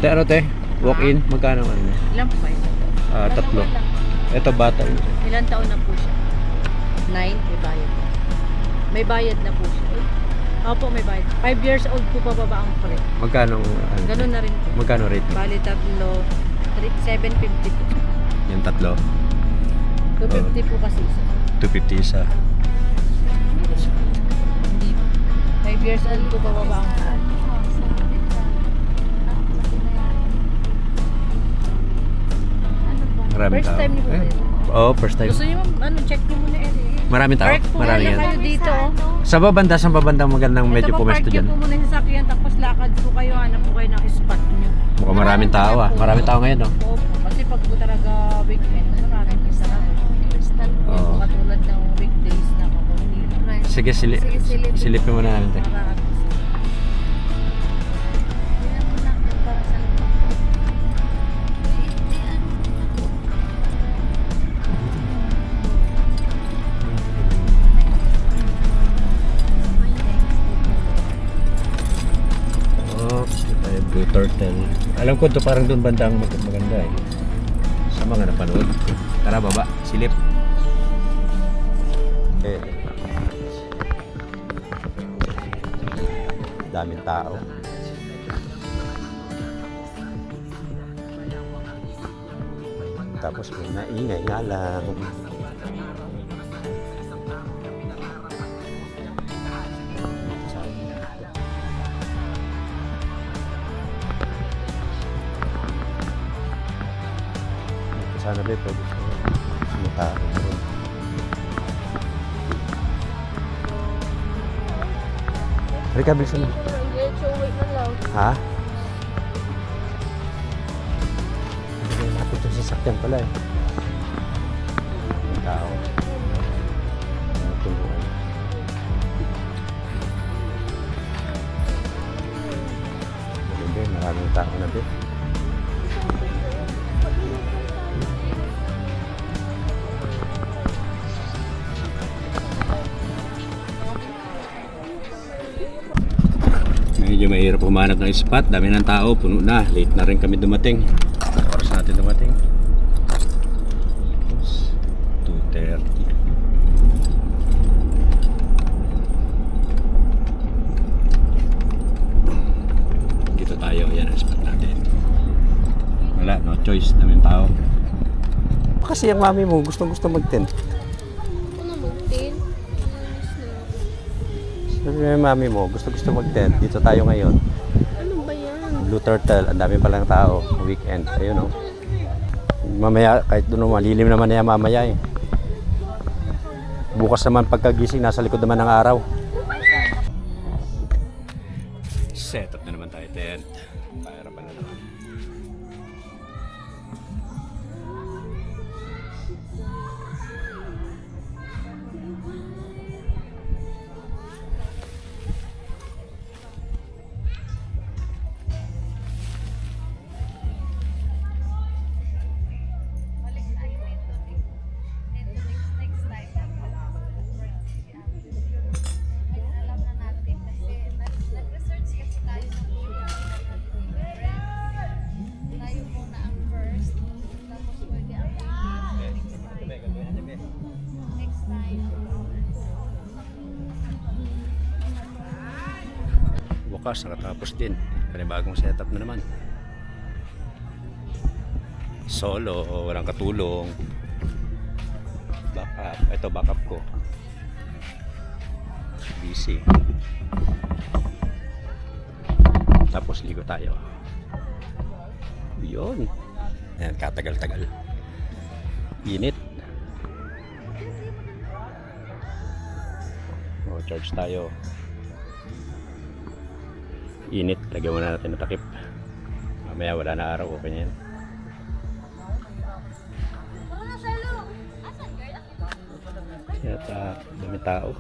Te, ano te? Walk-in? Magkano ano? Ilan po kayo? Tatlo. Ito bata. Ilan taon na po siya? 9, may bayad. May bayad na po siya. Opo, may bayad. 5 years old po pababa ang pre. Magkano? Ano? Ganun na rin po. Magkano rate? Bali tatlo, 750 po. Yung tatlo? 250 po kasi isa. 250 isa. Hindi. 5 years old po pababa ang pre. Maraming First tao. time niyo po ba yun? Oo, first time. Gusto niyo check niyo muna eh. Maraming tao? Park po Maraming muna yan. kayo dito. Sa babanda magandang medyo pumesto Park dyan. niyo po muna sa sakyan tapos lakad po kayo, hanap po kayo ng spot niyo. Mukhang maraming tao ah. Maraming tao ngayon no? Opo, kasi pag po talaga weekend, maraming sarap. Oo. Katulad ng weekdays na kakunti. Sige, silipin muna natin te. Blue Turtle. Alam ko ito parang doon banda ang maganda eh. Sa mga napanood. Tara baba, silip. Daming tao. Tapos may naingay nga lang. Sana ba pwede sumutaro rin. Rika, bilisan mo. Ha? Hindi na napit yung sasakyan pala eh. Ang tao. Ang tulungan. Hindi, maraming tao na din. Medyo mahirap humanap ng spot, dami ng tao, puno na, late na rin kami dumating. Oras natin dumating 2:30. Dito tayo, yan ang spot natin. Wala, no choice, dami ng tao. Kasi yung mami mo gustong mag-tent. Sabi yung mami mo, gusto mag-tent. Dito tayo ngayon. Ano ba yan? Blue Turtle, ang dami palang tao. Weekend, ayun o. Mamaya, kahit doon malilim naman na yan mamaya eh. Bukas naman pagkagising, nasa likod naman ng araw. Set up na naman tayo tent. Pahirapan na naman. Bukas nakatapos din, panibagong setup na naman. Solo, walang katulong. Backup, ito backup ko. Busy. Tapos ligo tayo. Yun. Ayan, katagal-tagal. Init. Charge tayo. Init, lagyan muna natin ng takip. Mamaya wala na araw, okay na yan. At dami tao.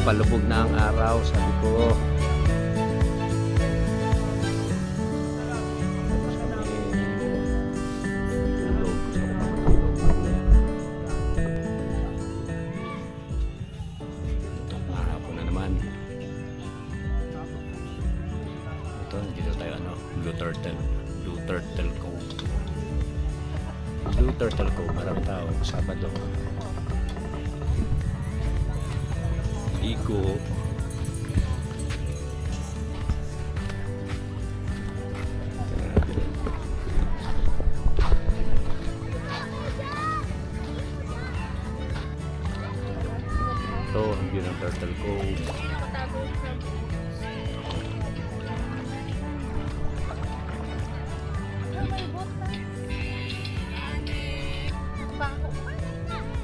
Papalubog na ang araw, sabi ko. Hapon na naman. Ito, dito tayo Blue Turtle Cove. Blue Turtle Cove, marami tao. Sabado. Igo. Ito, ang view ng Turtle Cove.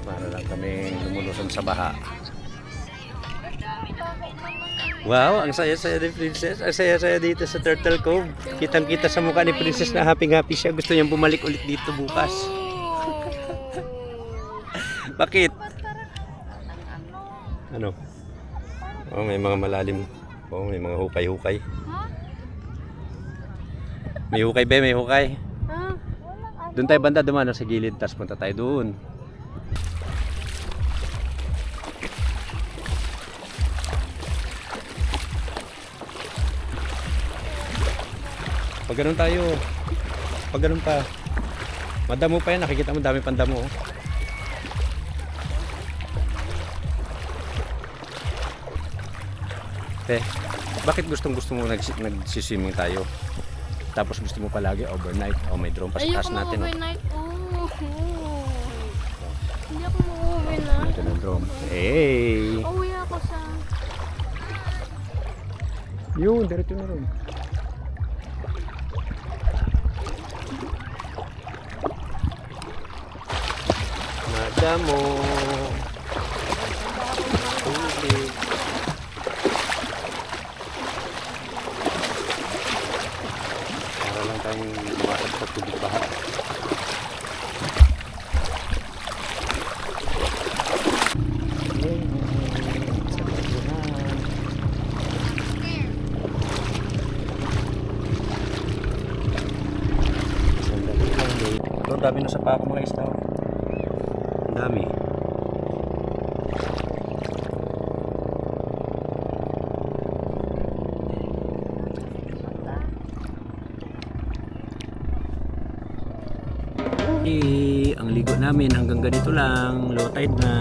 Para lang kami lumulusan sa baha. Wow, ang saya-saya ni Princess. Ang saya-saya dito sa Turtle Cove. Kitang-kita sa mukha ni Princess na happy-happy siya. Gusto niyang bumalik ulit dito bukas. Bakit? Ano? Oh, may mga malalim. Oh, may mga hukay-hukay. May hukay ba? May hukay. Doon tayo banda dumano sa gilid. Tapos punta tayo doon. Pag ganun tayo, pag ganun pa, madamo pa yan, nakikita mo dami pang damo. Bakit gusto mo nagsiswimming tayo? Tapos gusto mo palagi overnight o may drone pa sa taas natin. Overnight. Hindi ako mag-overnight. Ito ng drone. Hey! Uwi ako sa... Yun, diretso na rin. Madamo. Tubig. Para lang tayong lumakad sa tubig baha. Ito, dami na sa pako mga isda. Ang dami. Ang ligo namin hanggang ganito lang, low tide na.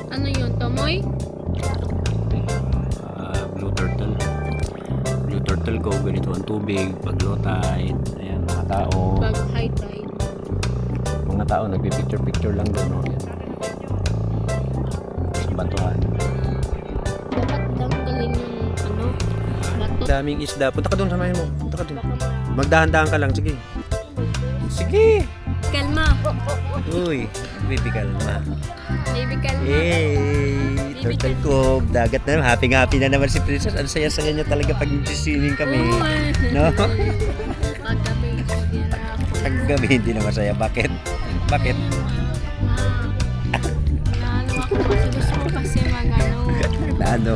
Ano yun? Tomoy? Blue Turtle Cove, ganito ang tubig pag low tide. Ayan, mga tao. Pag high tide. Mga tao nagpi-picture lang doon. Oh. Ayan. Sa batuhan. Dapat tanggalin yung ano, bato. Daming isda. Punta ka doon, samahin mo. Punta ka doon. Magdahan-dahan ka lang, sige. Sige! Kalma. Uy, baby kalma. Baby kalma. Yay! Turtle Cove, dagat na. Happy-happy na naman si Princess. Ang saya-saya niya talaga pag swimming kami. No? Paggabi, hirap. Ang gabi hindi na masaya. Bakit? Bakit? Naano ako kasi gusto ko kasi mag-ano. Ano?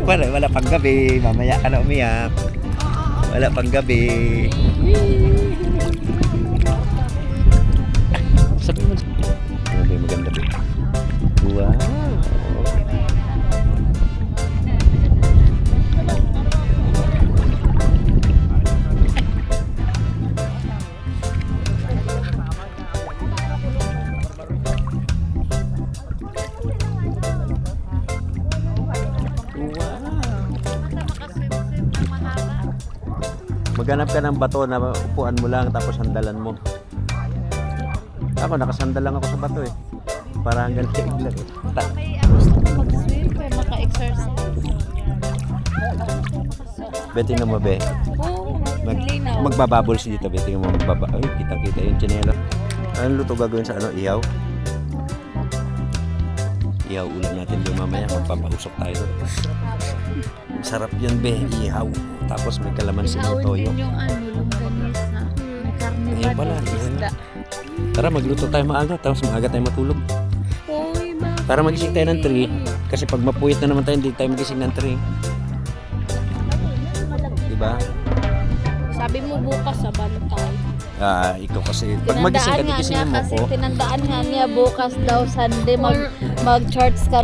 wala pang gabi. Mamaya ka na umiyak. Wala pang gabi. Sabi mo. Ano ba yung maganda ba? Wow! Maghanap ka ng bato na upuan mo lang tapos sandalan mo. Ako nakasandal lang ako sa bato eh. Para hanggang tiig lang eh. Gusto ko mag-swim pero maka-exercise. Beting na mo be. Oo, linaw. Magbabubbles dito be. Tingnan mo magbaba. Ay, kita-kita yung chinela. Anong luto gagawin sa ano? Ihaw? Ihaw ulam natin doon mamaya. Magpapausok tayo doon. Sarap yun be. Ihaw. Tapos may kalamansi na Ihawin toyo. din yung ano, longganisa. May karne Ngayon pala. Isda. Tara, magluto tayo maaga. Tapos maaga tayo matulog. Uy, ba? Para magising tayo ng 3. Kasi pag mapuyat na naman tayo, hindi tayo magising ng 3. Diba? Sabi mo bukas sa bantay. Ikaw kasi, pag magising ka, gigisingin mo ko. Tinandaan nga niya bukas daw Sunday mag-church ka.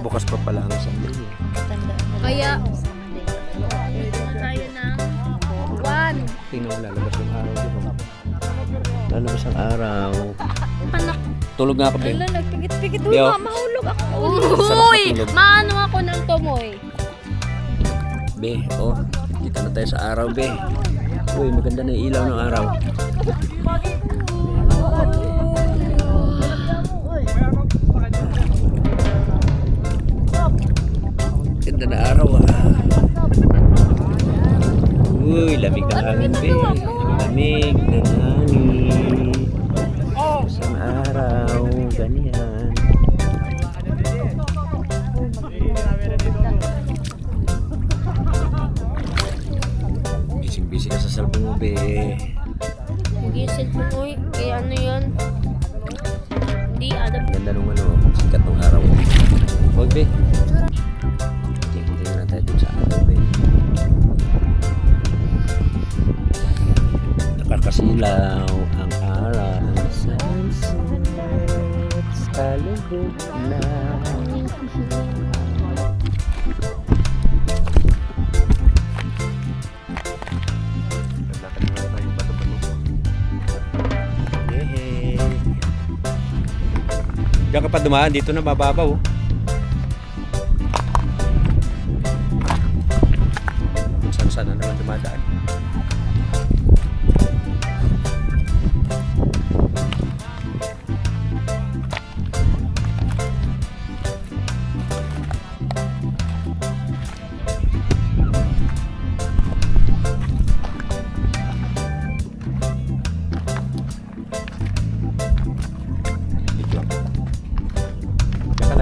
Bukas pa pala ang Sunday. Kaya, tayo ng 1. Tingnan mo, lalabas yung araw. Diba? Lalabas ang araw. Anak. Tulog nga ako, Ben. Ala, nagpigit-pigit. Yo. Mahulog ako. Sarap Uy! matulog. Maano ako ng tumoy. Be, kita na tayo sa araw, Be. Uy, maganda na yung ilaw ng araw. Ganda na araw, Uy, lamig ng hangin, Be. Lamig ng hangin. Isang araw, ganyan. Busy ka sa cellphone mo, Be. Mag-isip mo, uy. Kaya ano yun? Hindi, alam. Ganda nung sikat ng araw. Huwag, Be. Tingnan na tayo dun sa araw, Be. Nakakasilaw ang araw. Sunset sa lubog na. Diyan ka pa dumaan, dito na bababaw. Saan na naman dumadaan.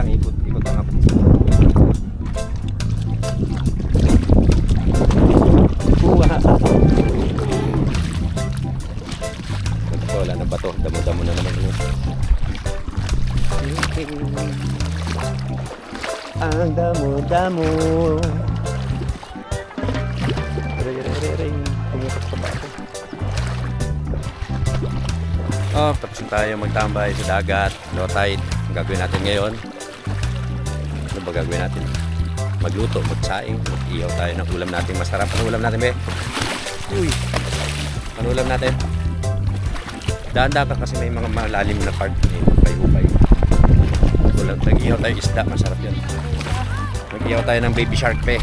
Ikot lang ako. Wala na bato, damo-damo na naman yun. Ang damo-damo. Tumutok sa bato. Tapos na tayo magtambay sa dagat, low tide. Ang gagawin natin ngayon, ano ba gagawin natin? Magluto, magsaing, mag-ihaw tayo ng ulam natin masarap. Ano ulam natin, Be? Uy! Ano ulam natin? Daan-daan ka kasi may mga malalim na part. Upay-upay. Mag-ihaw tayo isda, masarap yan. Mag-ihaw tayo ng baby shark, Be.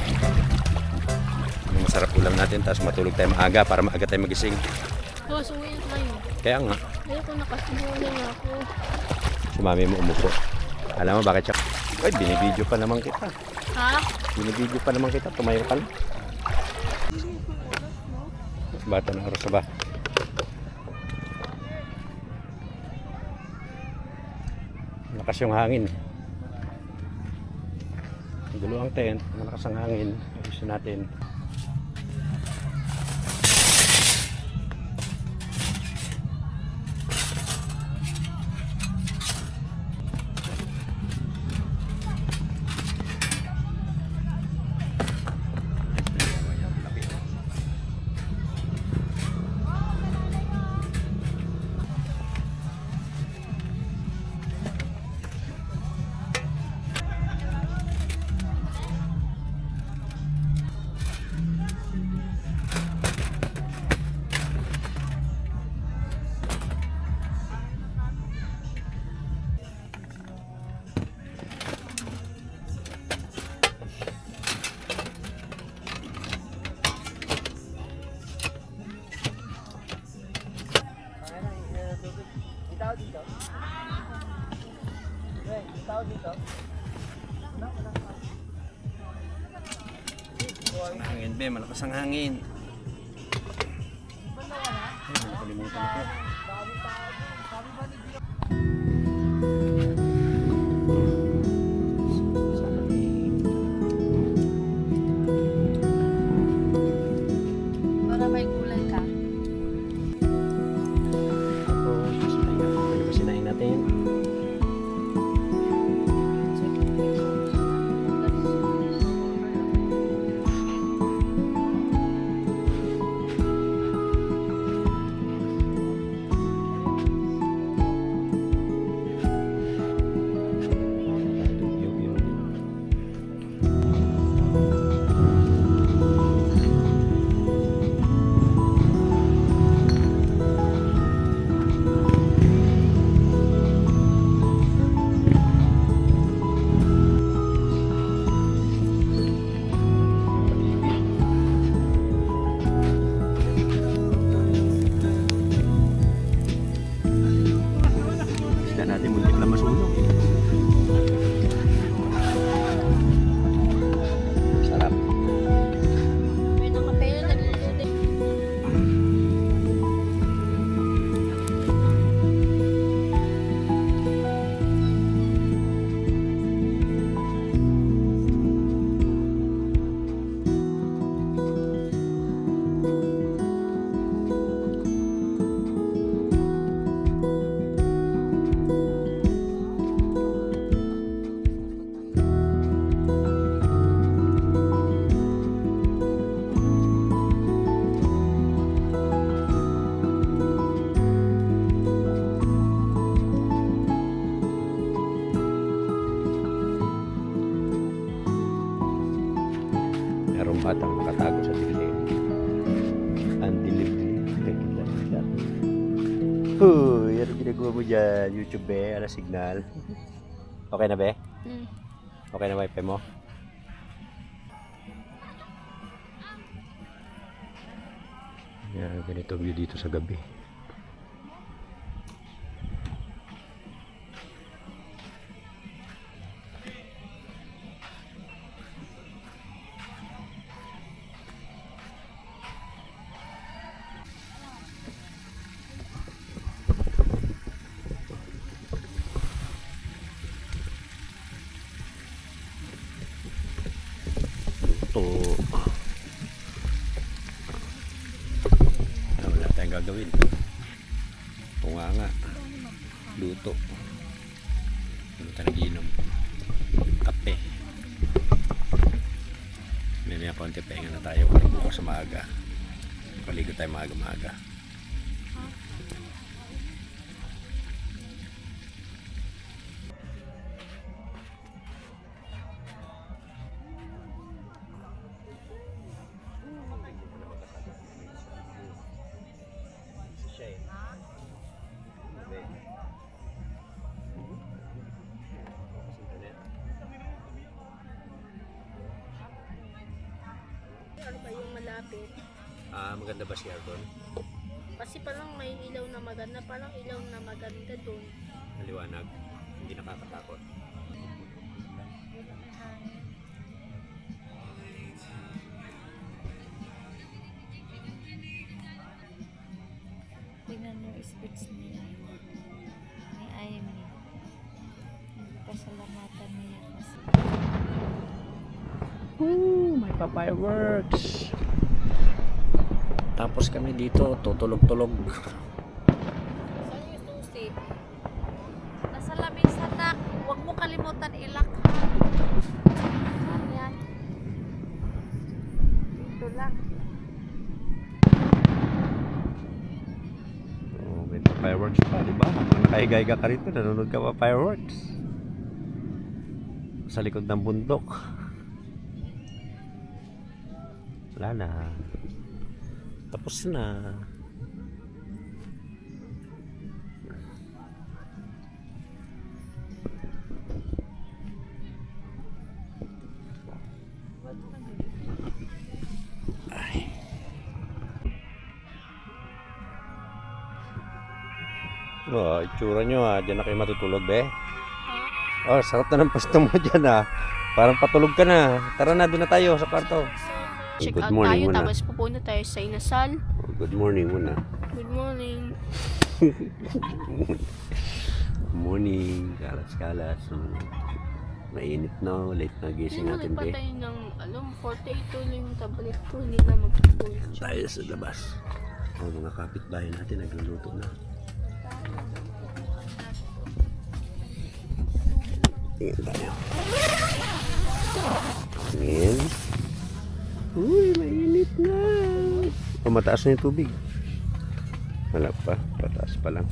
Masarap ulam natin, tapos matulog tayo maaga para maaga tayo magising. Suwi tayo. Kaya nga. Ayoko nakasubulan na ako. Si mami mo umupo. Alam mo bakit siya? Ay, binibidyo pa naman kita. Ha? Binibidyo pa naman kita. Tumayo ka lang. Bata na oras na ba? Malakas yung hangin. Gulo ang tent. Malakas ang hangin. Ayusin natin. Ang hangin, Be, malakas ang hangin. Ay, nakalimutan ko. Para may gulay ka. batang nakatago sa dilim. Ang dilim-dilim. Huy, ano ginagawa mo dyan? YouTube be, ala signal. Okay na be? Hmm. Okay na wifi mo? Yan, ganito view dito sa gabi. Ito. Wala tayong gagawin. Tunga nga. Luto. Ano tayo nag-inom? Kape. May konti pahinga na tayo para bukas sa maaga. Paligo tayo maaga-maaga. Ano ba yung malapit? Maganda ba siya doon? Kasi parang may ilaw na maganda. Parang ilaw na maganda doon. Maliwanag. Hindi nakakatakot. Tingnan mo yung speech niya. Ni Amy. Nagpasalamatan niya kasi. Woo! May pa-fireworks! Tapos kami dito, tutulog-tulog. Saan yung susi? Nasa lamesa na. Huwag mo kalimutan ilak. Yan. Dito lang. Oh, may fireworks pa, di ba? Kung nakahigay-higa ka rito, nanonood ka pa fireworks. Sa likod ng bundok. Wala na. Tapos na. Ay. Oh, itsura nyo ha. Diyan na kayo matutulog, be. Oh, sarap na ng pasto mo dyan ha. Parang patulog ka na. Tara na, doon na tayo sa kwarto. Check Good out morning tayo. muna. Tapos pupunta tayo sa inasal. Good morning muna. Good morning. Morning, kalas-kalas. Mainit na, late na gising Hindi natin, pa be. tayo ng, 48 ulit yung tablet ko. Hindi na mag-full charge. Tayo sa labas. Oh, mga kapitbahay natin nagluluto na. Tingnan tayo. Tingin. Uy, mainit na. Oh, mataas na yung tubig. Wala pa, pataas pa lang.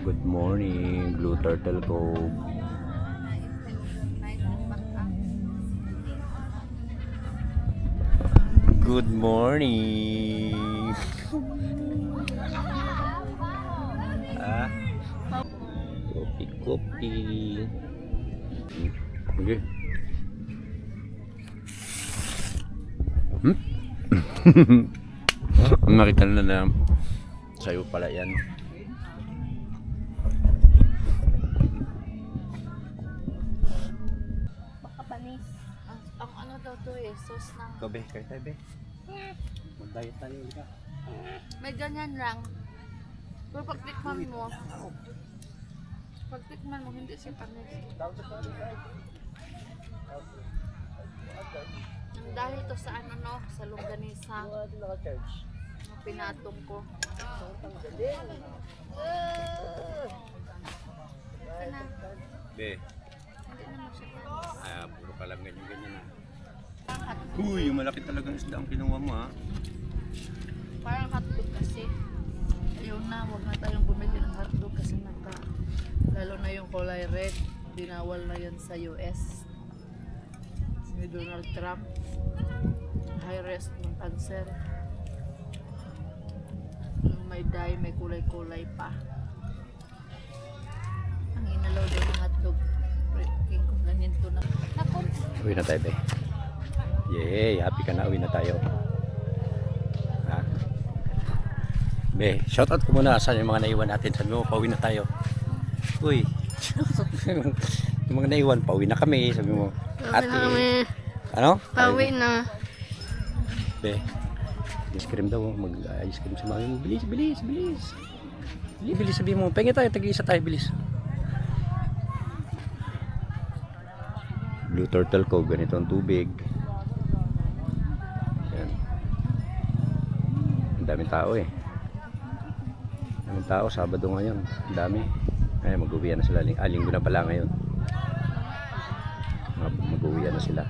Good morning, Blue Turtle Cove. Good morning. Kopi. Okay. Nakita na sa'yo pala yan. Baka panis. Ang ano daw to eh, sauce ng... Kobe, kayo tayo, be. Mag-diet tayo, ka. May ganyan lang. Pero pagtikman mo, hindi siya panis. Dahil to sa ano no, sa longganisa. Pinatong ko. Be, Hindi naman siya panis. puro ka lang ganyan na. Uy, malaki talagang isda ang kinuha mo, ha? Parang hotdog kasi. Ayaw na, huwag na tayong bumili ng hotdog kasi Lalo na yung kulay red, binawal na yun sa US. Ni Donald Trump. High risk ng cancer. May dye, may kulay-kulay pa. Ang inalaw din ng hotdog. King ko ganyan to na. Ako. Uwi na tayo, be. Yay, happy ka na. Uwi na tayo. Ha? Be, shoutout ko muna sa yung mga naiwan natin. Sabi mo, pauwi na tayo. Uy. Yung mga naiwan, pauwi na kami. Sabi mo, ate. Ano? Pauwi na. Be, ice cream daw. Mag-ice cream sa mami mo. Bilis, bilis, bilis. Bilis, bilis. Sabi mo, pengi tayo. Tag-iisa tayo. Bilis. Blue Turtle Cove. Ganito ang tubig. Yan. Ang daming tao eh. Ang tao, Sabado ngayon. Ang dami. Ay, mag-uwian na sila. Linggo na pala ngayon. Mag-uwian na sila.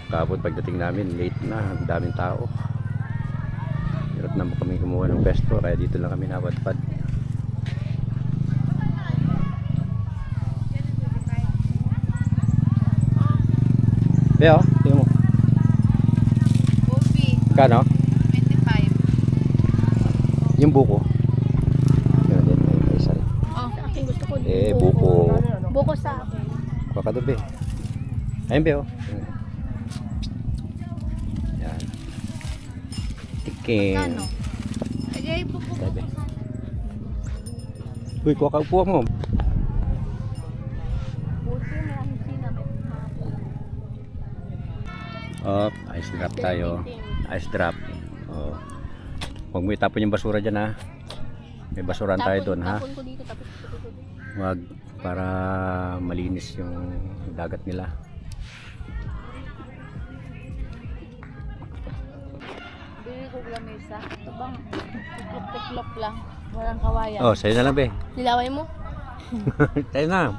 Kapag pagdating namin, late na. Ang daming tao. Hirap na kami kumuha ng pesto. Kaya dito lang kami napadpad. Beo, tingnan mo. Coffee, Kano? 25. Yung buko. Yan din, may isa rin. Oh, akin gusto ko. Buko. Buko sa akin. Kakadobe. Ayun, Beo. Yan. Tiking. Kano? Ay, buko. Sabi. Uy, kuha ka upuan mo. Buko, maraming sinap. Oh, ice drop tayo. Ice drop. Oh. Huwag mo itapon yung basura dyan ha. May basuran tayo doon ha. Tapon ko dito, tapos ko dito. Huwag para malinis yung dagat nila. Bili ko lamesa. Ito bang tiklop lang. Walang kawayan. Oh, sa'yo na lang be. Nilaway mo? Tayo na.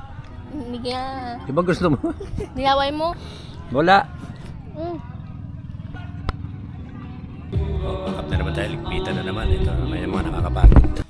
Hindi na. Di ba gusto mo? Nilaway mo? Wala. Mm. Oh, backup na naman tayo. Ligpitan na naman. Ito may mga nakakapagod.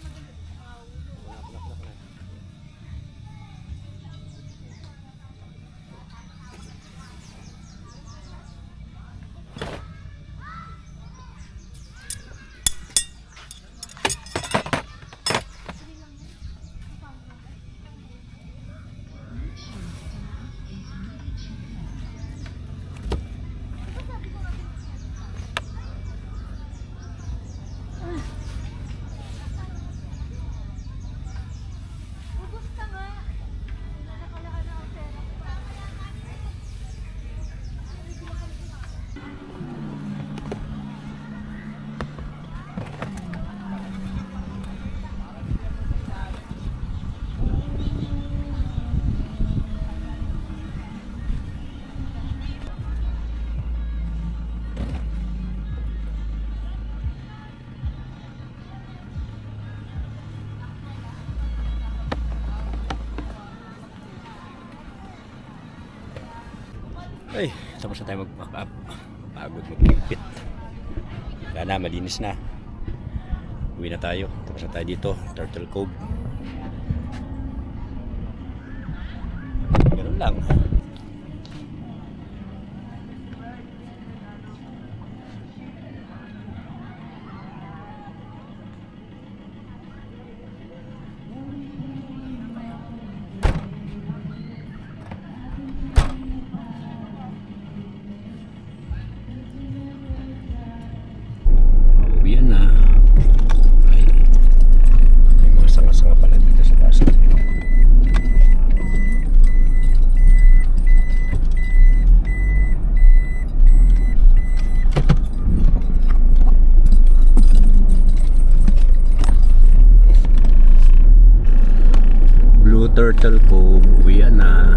Ay, tapos na tayo magpapagod, magligpit. Wala na, malinis na. Uwi na tayo. Tapos na tayo dito, Turtle Cove. Ganun lang. Uwian na. Ay, may mga sanga-sanga pala dito sa basa. Blue Turtle Cove, uwian na.